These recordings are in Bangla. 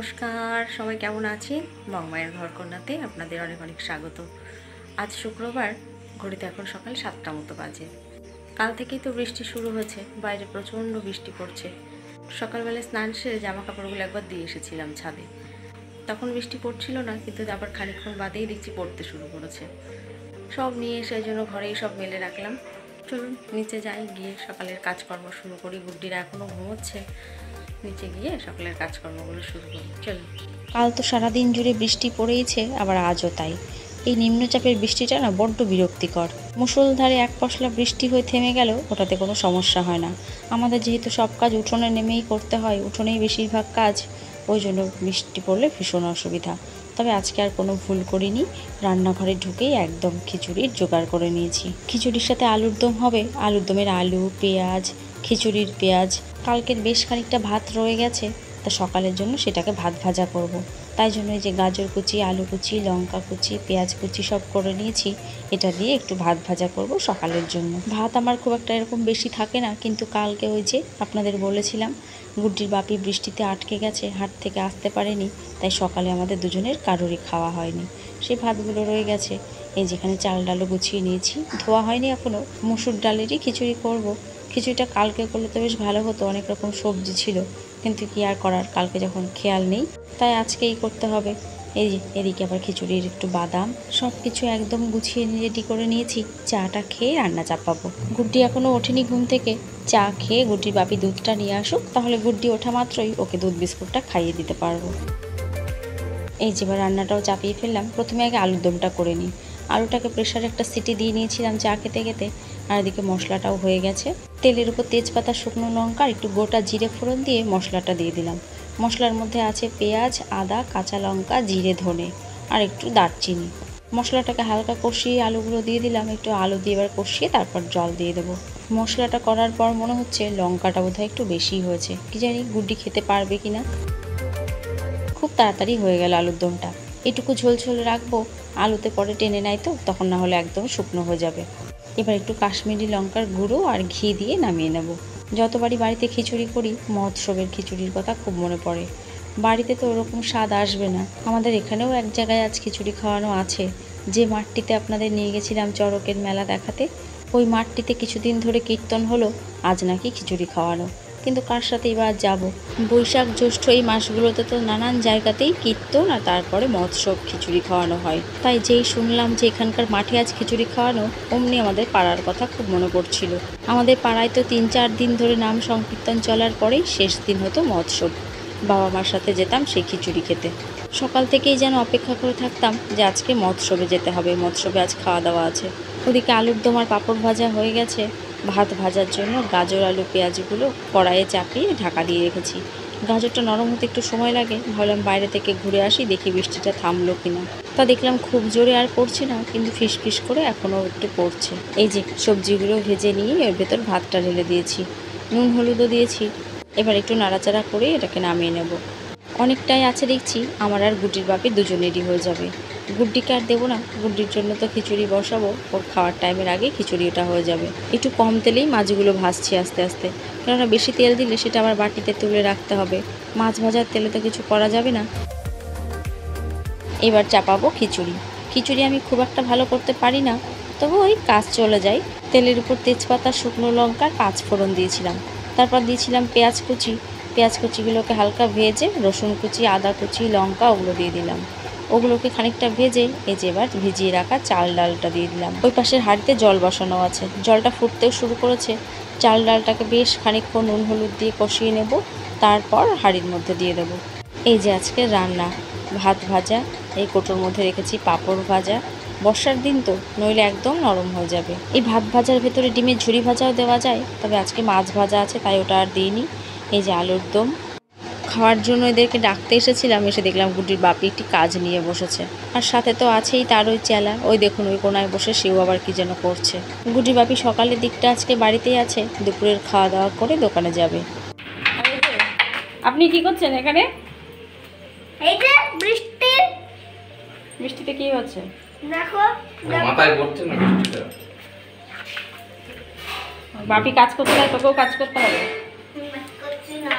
নমস্কার, সবাই কেমন আছেন? বংমায়ের ঘরকন্যাতে আপনাদের অনেক অনেক স্বাগত। আজ শুক্রবার, ঘড়িতে এখন সকাল 7টা মতো বাজে। কাল থেকেই তো বৃষ্টি শুরু হয়েছে, বাইরে প্রচণ্ড বৃষ্টি পড়ছে। সকালবেলায় স্নান সেরে জামা কাপড়গুলো একবার দিয়ে এসেছিলাম ছাদে। তখন বৃষ্টি পড়ছিল না, কিন্তু আবার খানিকক্ষণ বাদেই দেখছি পড়তে শুরু করেছে। সব নিয়ে এসে জন্য ঘরেই সব মেলে রাখলাম। চলুন নিচে যাই, গিয়ে সকালের কাজকর্ম শুরু করি। গুড্ডিরা এখনও ঘুমোচ্ছে, নিচে গিয়ে সকালের কাজকর্মগুলো শুরু করি। চলুন। কাল তো সারাদিন জুড়ে বৃষ্টি পড়েইছে, আবার আজও তাই। এই নিম্নচাপের বৃষ্টিটা না বড্ড বিরক্তিকর। মুষলধারে এক পশলা বৃষ্টি হয়ে থেমে গেল, ওটাতে কোনো সমস্যা হয় না। আমাদের যেহেতু সব কাজ উঠোনে নেমেই করতে হয়, উঠোনেই বেশিরভাগ কাজ, ওই জন্য বৃষ্টি পড়লে ভীষণ অসুবিধা। তবে আজকে আর কোনো ভুল করিনি, রান্নাঘরে ঢুকেই একদম খিচুড়ির জোগাড় করে নিয়েছি। খিচুড়ির সাথে আলুর দম হবে। আলুর দমের আলু, পেঁয়াজ, খিচুড়ির পেঁয়াজ। কালকের বেশ খানিকটা ভাত রয়ে গেছে, তা সকালের জন্য সেটাকে ভাত ভাজা করব। তাই জন্য এই যে গাজর কুচি, আলু কুচি, লঙ্কা কুচি, পেঁয়াজ কুচি সব করে নিয়েছি। এটা দিয়ে একটু ভাত ভাজা করব সকালের জন্য। ভাত আমার খুব একটা এরকম বেশি থাকে না, কিন্তু কালকে ওই যে আপনাদের বলেছিলাম গুড্ডির বাপি বৃষ্টিতে আটকে গেছে, হাট থেকে আসতে পারেনি, তাই সকালে আমাদের দুজনের কারোরই খাওয়া হয়নি। সেই ভাতগুলো রয়ে গেছে। এই যেখানে চাল ডালও গুছিয়ে নিয়েছি, ধোয়া হয়নি এখনও। মুসুর ডালেরই খিচুড়ি করব। খিচুড়িটা কালকে করলে তো বেশ ভালো হতো, অনেক রকম সবজি ছিল, কিন্তু কি আর করার, কালকে যখন খেয়াল নেই তাই আজকেই করতে হবে। এই যে এদিকে আবার খিচুড়ির একটু বাদাম সব কিছু একদম গুছিয়ে রেডি করে নিয়েছি। চাটা খেয়ে রান্না চাপাবো। গুড্ডি এখনও ওঠেনি ঘুম থেকে। চা খেয়ে গুড্ডির বাপি দুধটা নিয়ে আসুক, তাহলে গুড্ডি ওঠা মাত্রই ওকে দুধ বিস্কুটটা খাইয়ে দিতে পারবো। এই যে এবার রান্নাটাও চাপিয়ে ফেললাম। প্রথমে আগে আলুর দমটা করে নিই। আলুটাকে প্রেশারে একটা সিটি দিয়ে নিয়েছিলাম চা খেতে খেতে। আর এদিকে মশলাটাও হয়ে গেছে। তেলের উপর তেজপাতা, শুকনো লঙ্কা, একটু গোটা জিরে ফোড়ন দিয়ে মশলাটা দিয়ে দিলাম। মশলার মধ্যে আছে পেঁয়াজ, আদা, কাঁচা লঙ্কা, জিরে, ধনে আর একটু দারচিনি। মশলাটাকে হালকা কষিয়ে আলুগুলো দিয়ে দিলাম। একটু আলু দিয়ে এবার কষিয়ে তারপর জল দিয়ে দেবো। মশলাটা করার পর মনে হচ্ছে লঙ্কাটা বোধহয় একটু বেশি হয়েছে, কি জানি গুড্ডি খেতে পারবে কি না। খুব তাড়াতাড়ি হয়ে গেল আলুর দমটা। এটুকু ঝোল ঝোল রাখবো, আলুতে পরে টেনে নেয় তো, তখন না হলে একদম শুকনো হয়ে যাবে। এবার একটু কাশ্মীরি লঙ্কার গুঁড়ো আর ঘি দিয়ে নামিয়ে নেব। যতবারই বাড়িতে খিচুড়ি করি, মহোৎসবের খিচুড়ির কথা খুব মনে পড়ে। বাড়িতে তো ওরকম স্বাদ আসবে না। আমাদের এখানেও এক জায়গায় আজ খিচুড়ি খাওয়ানো আছে, যে মাঠটিতে আপনাদের নিয়ে গেছিলাম চড়কের মেলা দেখাতে। ওই মাঠটিতে কিছুদিন ধরে কীর্তন হলো, আজ নাকি খিচুড়ি খাওয়ানো। কিন্তু কার সাথে এবার যাব? বৈশাখ জ্যৈষ্ঠ এই মাসগুলোতে তো নানান জায়গাতেই কীর্তন আর তারপরে মহোৎসব, খিচুড়ি খাওয়ানো হয়। তাই যেই শুনলাম যে এখানকার মাঠে আজ খিচুড়ি খাওয়ানো, অমনি আমাদের পাড়ার কথা খুব মনে পড়ছিল। আমাদের পাড়ায় তো 3-4 দিন ধরে নাম সংকীর্তন চলার পরেই শেষ দিন হতো মহোৎসব। বাবা মার সাথে যেতাম সেই খিচুড়ি খেতে। সকাল থেকেই যেন অপেক্ষা করে থাকতাম যে আজকে মহোৎসবে যেতে হবে, মহোৎসবে আজ খাওয়া দাওয়া আছে। ওদিকে আলুর দম আর পাঁপড় ভাজা হয়ে গেছে। ভাত ভাজার জন্য গাজর, আলু, পেঁয়াজগুলো কড়াইয়ে চাপিয়ে ঢাকা দিয়ে রেখেছি। গাজরটা নরম হতে একটু সময় লাগে। ভাবলাম বাইরে থেকে ঘুরে আসি, দেখি বৃষ্টিটা থামলো কিনা। তা দেখলাম খুব জোরে আর পড়ছে না, কিন্তু ফিসফিস করে এখনও একটু পড়ছে। এই যে সবজিগুলো ভেজে নিয়ে এর ভেতর ভাতটা ঢেলে দিয়েছি, নুন হলুদও দিয়েছি। এবার একটু নাড়াচাড়া করে এটাকে নামিয়ে নেব। অনেকটাই আছে দেখছি, আমার আর গুড্ডির বাপি দুজনেরই হয়ে যাবে। গুড্ডিকে আর দেবো না, গুড্ডির জন্য তো খিচুড়ি বসাবো, ওর খাওয়ার টাইমের আগে খিচুড়িটা হয়ে যাবে। একটু কম তেলেই মাছগুলো ভাজছি আস্তে আস্তে, কেননা বেশি তেল দিলে সেটা আবার বাটিতে তুলে রাখতে হবে। মাছ ভাজার তেলে তো কিছু করা যাবে না। এবার চাপাবো খিচুড়ি। খিচুড়ি আমি খুব একটা ভালো করতে পারি না, তবু ওই কাজ চলে যায়। তেলের উপর তেজপাতা, শুকনো লঙ্কা, 5 ফোড়ন দিয়েছিলাম। তারপর দিয়েছিলাম পেঁয়াজ কুচি। পেঁয়াজ কুচিগুলোকে হালকা ভেজে রসুন কুচি, আদা কুচি, লঙ্কা ওগুলো দিয়ে দিলাম। ওগুলোকে খানিকটা ভেজে এই যে এবার ভিজিয়ে রাখা চাল ডালটা দিয়ে দিলাম। ওই পাশের হাঁড়িতে জল বসানো আছে, জলটা ফুটতেও শুরু করেছে। চাল ডালটাকে বেশ খানিকক্ষণ নুন হলুদ দিয়ে কষিয়ে নেব, তারপর হাঁড়ির মধ্যে দিয়ে দেব। এই যে আজকে রান্না, ভাত ভাজা, এই কোটোর মধ্যে রেখেছি পাঁপড় ভাজা। বর্ষার দিন তো, নইলে একদম নরম হয়ে যাবে। এই ভাত ভাজার ভেতরে ডিমের ঝুরি ভাজাও দেওয়া যায়, তবে আজকে মাছ ভাজা আছে তাই ওটা আর দিইনি। এই যে আলুর দম। খাওয়ার জন্য এদেরকে ডাকতে এসেছিলাম, এসে দেখলাম গুড্ডির বাপি একটি কাজ নিয়ে বসেছে। আর সাথে তো আছেই তার ওই চেলা, ওই দেখুন ওই কোনায় বসে সেও আবার কি যেন করছে। গুড্ডির বাপি সকালের দিকটা আজকে বাড়িতেই আছে, দুপুরের খাওয়া দাওয়া করে দোকানে যাবে। আপনি কি করছেন এখানে? এই যে বৃষ্টি, বৃষ্টিতে কি হচ্ছে দেখো মাথায় পড়ছে না বৃষ্টিটা। বাপি কাজ করতে হয়, তোকেও কাজ করতে হবে। করছি না,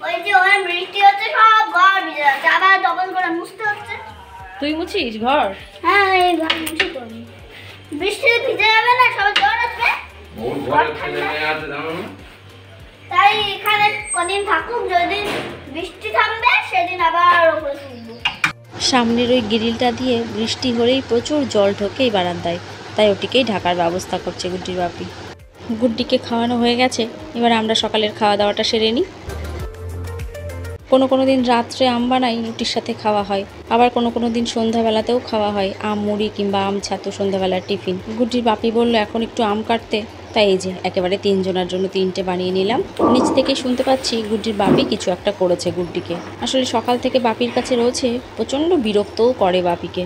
ওই যে ওখানে বৃষ্টি হচ্ছে, সব ঘর ভিজে যাচ্ছে, আবার ডবল করে মুছতে হচ্ছে। তুই মুছিস ঘর? হ্যাঁ এই ঘর মুছি করি, বৃষ্টিতে ভিজে যাবে না, সব জ্বর আসবে। ওর ঘরে ছেলে মেয়ে আছে জানো না? তাই এখানে কদিন থাকুক, যদি বৃষ্টি থামবে সেদিন আবার ওপরে তুলবো। সামনের ওই গ্রিলটা দিয়ে বৃষ্টি হলেই প্রচুর জল ঢোকে এই বারান্দায়, তাই ওটিকেই ঢাকার ব্যবস্থা করছে গুড্ডির বাপি। গুড্ডিকে খাওয়ানো হয়ে গেছে, এবার আমরা সকালের খাওয়া দাওয়াটা সেরে নিই। কোনো দিন রাত্রে আম বানাই, রুটির সাথে খাওয়া হয়। আবার কোনো দিন সন্ধ্যাবেলাতেও খাওয়া হয় আম মুড়ি কিংবা আম ছাতু, সন্ধ্যাবেলার টিফিন। গুড্ডির বাপি বলল এখন একটু আম কাটতে, তাই এই যে একেবারে 3 জনের জন্য 3টে বানিয়ে নিলাম। নিচ থেকে শুনতে পাচ্ছি গুড্ডির বাপি কিছু একটা করেছে গুড্ডিকে। আসলে সকাল থেকে বাপির কাছে রয়েছে, প্রচণ্ড বিরক্তও করে বাপিকে।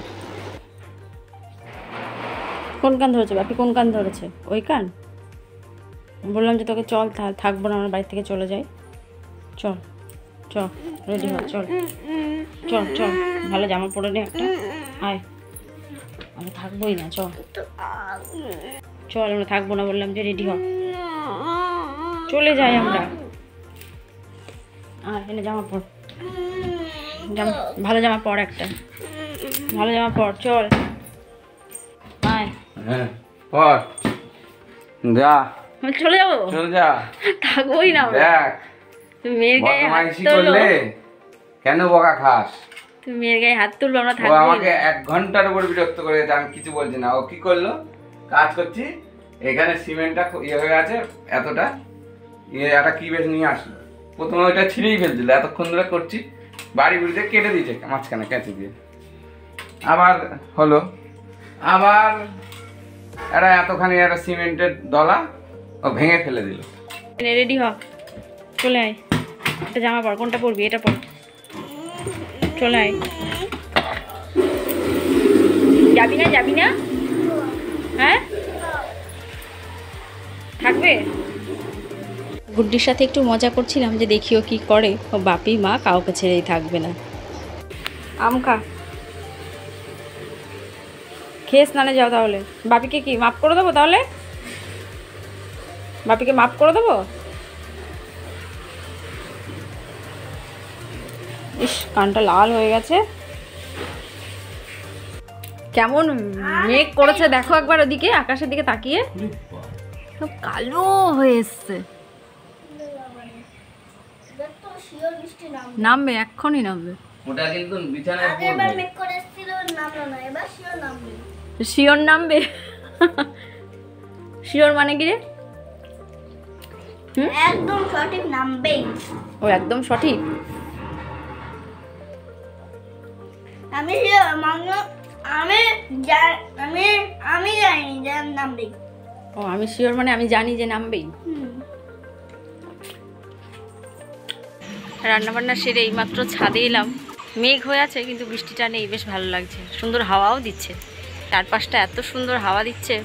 কোন কান ধরেছে বাপি? কোন কান ধরেছে? ওই কান? বললাম যে তোকে চল, থাকবো না, আমার বাড়ি থেকে চলে যাই। চল চল, রেডি হ, চল চল চল, ভালো জামা পরে নে একটা, আয়। আমি থাকবোই না, চল চল, আমরা থাকবো না, বললাম যে রেডি হ, চলে যাই আমরা। আয় এনে জামা পর, ভালো জামা পর, একটা ভালো জামা পর, চল আয়। হ্যাঁ পর, যা আমি চলে যাবো, চল যা, থাকবোই না। দেখ তুমি মেয়ের গায়ে হাত বদমাইশি তুললো, করলে কেন বকা খাস? তুমি মেয়ের গায়ে হাত তুললো, আমরা ও থাকবো আমাকে 1 ঘন্টার উপর বিরক্ত করে গেছে, আমি কিছু বলছি না। ও কি করলো? কাজ করছি, এখানে সিমেন্টটা ইয়ে হয়ে আছে এতটা, একটা কি বেশ নিয়ে আসলো, প্রথমে ওইটা ছিঁড়েই ফেলছিল, এতক্ষণ ধরে করছি, বাড়ি বুড়িতে কেটে দিয়েছে মাঝখানে কেটে দিয়ে, আবার হলো, আবার এতখানি একটা সিমেন্টের দলা ও ভেঙে ফেলে দিল। রেডি হ, চলে আয়, একটা জামা পর, কোনটা পরবি? এটা পর, চলে আয়। যাবি না? যাবি না? হ্যাঁ থাকবে? গুড্ডির সাথে একটু মজা করছিলাম যে দেখিও কি করে, ও বাপি মা কাউকে ছেড়েই থাকবে না। আম খা, খেয়ে স্নানে যাও তাহলে। বাপিকে কি মাফ করে দেবো তাহলে? বাপিকে মাফ করে দেবো? ইস, কানটা লাল হয়ে গেছে। কেমন মেঘ করেছে দেখো একবার, ওদিকে আকাশের দিকে তাকিয়ে, সব কালো হয়ে এসছে। তো শিওর বৃষ্টি নামবে। নামবে, এক্ষুনি নামবে। ওটা কিন্তু বিছানায় আগেরবার পড়বে। মেঘ করে এসেছিল, নামলো না, এবার শিওর নামবে। শিওর নামবে? শিওর মানে কি রে? একদম সঠিক নামবেই। ও একদম সঠিক। আমি আমি জানি যে নামবেই। ও আমি শিওর মানে আমি জানি যে নামবেই। রান্নাবান্না সেরে এইমাত্র ছাদে এলাম। মেঘ হয়ে আছে কিন্তু বৃষ্টিটা নেই, বেশ ভালো লাগছে, সুন্দর হাওয়াও দিচ্ছে, চারপাশটা এত সুন্দর হাওয়া দিচ্ছে।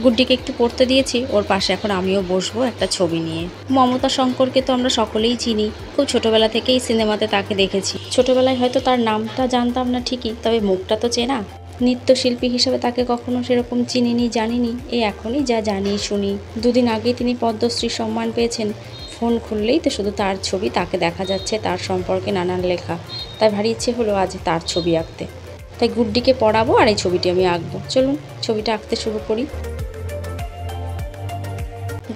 গুড্ডিকে একটু পড়তে দিয়েছি, ওর পাশে এখন আমিও বসবো একটা ছবি নিয়ে। মমতা শঙ্করকে তো আমরা সকলেই চিনি, খুব ছোটবেলা থেকেই সিনেমাতে তাকে দেখেছি। ছোটবেলায় হয়তো তার নামটা জানতাম না ঠিকই, তবে মুখটা তো চেনা। নৃত্যশিল্পী হিসেবে তাকে কখনো সেরকম চিনিনি, জানিনি, এই এখনই যা জানি শুনি। 2 দিন আগেই তিনি পদ্মশ্রী সম্মান পেয়েছেন। ফোন খুললেই তো শুধু তার ছবি, তাকে দেখা যাচ্ছে, তার সম্পর্কে নানান লেখা। তাই ভারী ইচ্ছে হলো আজ তার ছবি আঁকতে। তাই গুড্ডিকে পড়াবো আর এই ছবিটি আমি আঁকবো। চলুন ছবিটা আঁকতে শুরু করি।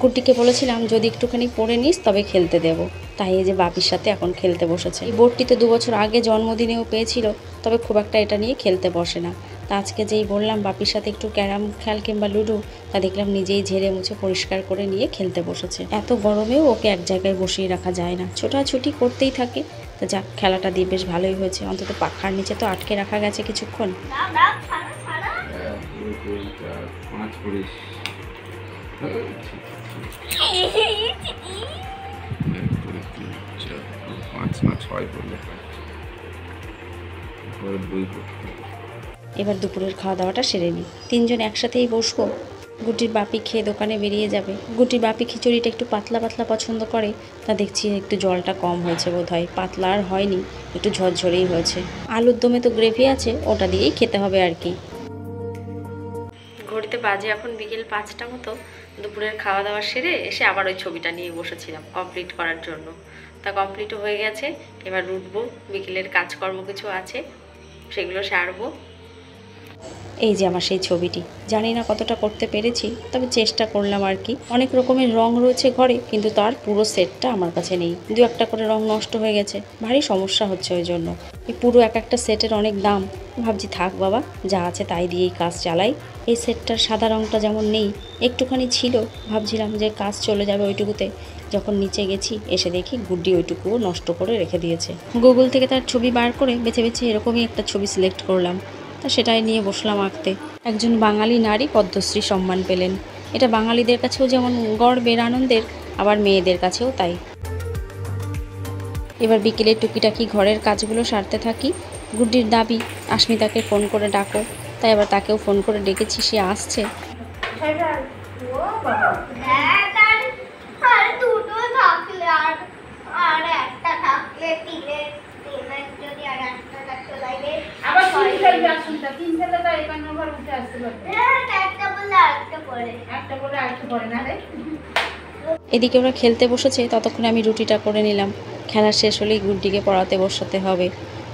গুড্ডিকে বলেছিলাম যদি একটুখানি পড়ে নিস তবে খেলতে দেব, তাই এই যে বাপির সাথে এখন খেলতে বসেছে। এই বোর্ডটিতে 2 বছর আগে জন্মদিনেও পেয়েছিল, তবে খুব একটা এটা নিয়ে খেলতে বসে না। তা আজকে যেই বললাম বাপির সাথে একটু ক্যারাম খেল কিংবা লুডো, তা দেখলাম নিজেই ঝেড়ে মুছে পরিষ্কার করে নিয়ে খেলতে বসেছে। এত গরমেও ওকে এক জায়গায় বসিয়ে রাখা যায় না, ছোটাছুটি করতেই থাকে। তা যাক, খেলাটা দিয়ে বেশ ভালোই হয়েছে, অন্তত পাখার নিচে তো আটকে রাখা গেছে কিছুক্ষণ। দাও ছাড়া ছাড়া। 1 2 3 4 5 পুলিশ। 6 পড়লে এবার দুপুরের খাওয়া দাওয়াটা সেরে নিই, 3 জন একসাথেই বসবো। গুটির বাপি খেয়ে দোকানে বেরিয়ে যাবে। গুটির বাপি খিচুড়িটা একটু পাতলা পাতলা পছন্দ করে, তা দেখছি একটু জলটা কম হয়েছে বোধহয়, পাতলা আর হয়নি, একটু ঝরঝরেই হয়েছে। আলুর দমে তো গ্রেভি আছে, ওটা দিয়েই খেতে হবে আর কি। ঘড়িতে বাজে এখন বিকেল 5টা মতো। দুপুরের খাওয়া দাওয়া সেরে এসে আবার ওই ছবিটা নিয়ে বসেছিলাম কমপ্লিট করার জন্য। তা কমপ্লিটও হয়ে গেছে, এবার উঠবো। বিকেলের কাজকর্ম কিছু আছে, সেগুলো সারবো। এই যে আমার সেই ছবিটি, জানি না কতটা করতে পেরেছি, তবে চেষ্টা করলাম আর কি। অনেক রকমের রং রয়েছে ঘরে, কিন্তু তার পুরো সেটটা আমার কাছে নেই। দু একটা করে রং নষ্ট হয়ে গেছে, ভারী সমস্যা হচ্ছে ওই জন্য। এই পুরো এক একটা সেটের অনেক দাম। ভাবছি থাক বাবা, যা আছে তাই দিয়েই কাজ চালাই। এই সেটটার সাদা রংটা যেমন নেই, একটুখানি ছিল, ভাবছিলাম যে কাজ চলে যাবে ওইটুকুতে। যখন নিচে গেছি এসে দেখি গুড্ডি ওইটুকুও নষ্ট করে রেখে দিয়েছে। গুগল থেকে তার ছবি বার করে বেছে বেছে এরকমই একটা ছবি সিলেক্ট করলাম, তা সেটাই নিয়ে বসলাম আঁকতে। একজন বাঙালি নারী পদ্মশ্রী সম্মান পেলেন, এটা বাঙালিদের কাছেও যেমন গর্বের আনন্দের, আবার মেয়েদের কাছেও তাই। এবার বিকেলে টুকিটাকি ঘরের কাজগুলো সারতে থাকি। গুড্ডির দাবি আস্মিতাকে ফোন করে ডাকো, তাই আবার তাকেও ফোন করে ডেকেছি, সে আসছে। হ্যাঁ, আর দুটো থাকলে আর একটা থাকলে তিনের যদি আর একটা থাকতে লাগে আবার তিন ফেলে তো 51 ঘর উঠে আসতে পারবে। হ্যাঁ, একটা বললে আরেকটা পরে। একটা বলে আরেকটা পড়ে না রে। এদিকে ওরা খেলতে বসেছে, ততক্ষণে আমি রুটিটা করে নিলাম। খেলা শেষ হলেই গুড্ডিকে পড়াতে বসাতে হবে।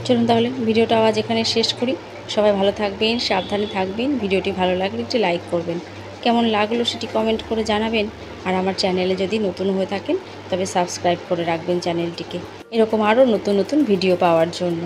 চলুন তাহলে ভিডিওটা আজ এখানে শেষ করি। সবাই ভালো থাকবেন, সাবধানে থাকবেন। ভিডিওটি ভালো লাগলে একটি লাইক করবেন, কেমন লাগলো সেটি কমেন্ট করে জানাবেন। আর আমার চ্যানেলে যদি নতুন হয়ে থাকেন তবে সাবস্ক্রাইব করে রাখবেন চ্যানেলটিকে, এরকম আরও নতুন নতুন ভিডিও পাওয়ার জন্য।